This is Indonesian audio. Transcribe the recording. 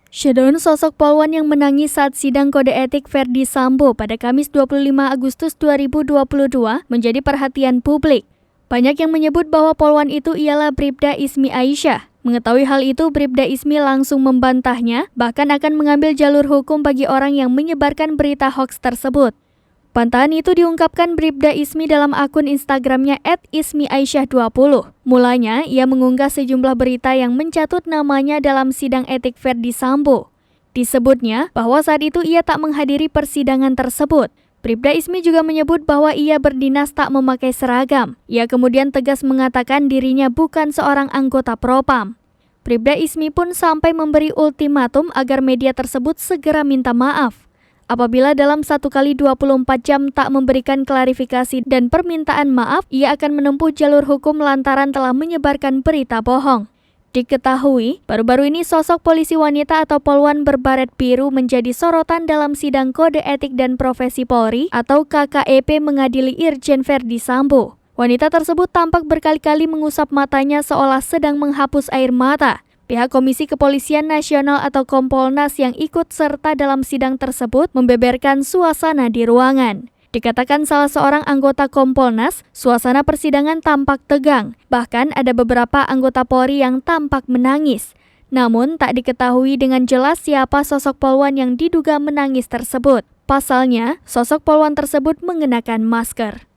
Shutdown sosok polwan yang menangis saat sidang kode etik Verdi Sambo pada Kamis 25 Agustus 2022 menjadi perhatian publik. Banyak yang menyebut bahwa polwan itu ialah Bribda Ismi Aisyah. Mengetahui hal itu, Bribda Ismi langsung membantahnya, bahkan akan mengambil jalur hukum bagi orang yang menyebarkan berita hoaks tersebut. Bantahan itu diungkapkan Bribda Ismi dalam akun Instagramnya @ismiaisyah20. Mulanya, ia mengunggah sejumlah berita yang mencatut namanya dalam sidang etik Verdi Sambo. Disebutnya bahwa saat itu ia tak menghadiri persidangan tersebut. Bribda Ismi juga menyebut bahwa ia berdinas tak memakai seragam. Ia kemudian tegas mengatakan dirinya bukan seorang anggota Propam. Bribda Ismi pun sampai memberi ultimatum agar media tersebut segera minta maaf. Apabila dalam 1x24 jam tak memberikan klarifikasi dan permintaan maaf, ia akan menempuh jalur hukum lantaran telah menyebarkan berita bohong. Diketahui, baru-baru ini sosok polisi wanita atau polwan berbaret biru menjadi sorotan dalam sidang kode etik dan profesi Polri atau KKEP mengadili Irjen Verdi Sambo. Wanita tersebut tampak berkali-kali mengusap matanya seolah sedang menghapus air mata. Pihak Komisi Kepolisian Nasional atau Kompolnas yang ikut serta dalam sidang tersebut membeberkan suasana di ruangan. Dikatakan salah seorang anggota Kompolnas, suasana persidangan tampak tegang. Bahkan ada beberapa anggota Polri yang tampak menangis. Namun tak diketahui dengan jelas siapa sosok polwan yang diduga menangis tersebut. Pasalnya, sosok polwan tersebut mengenakan masker.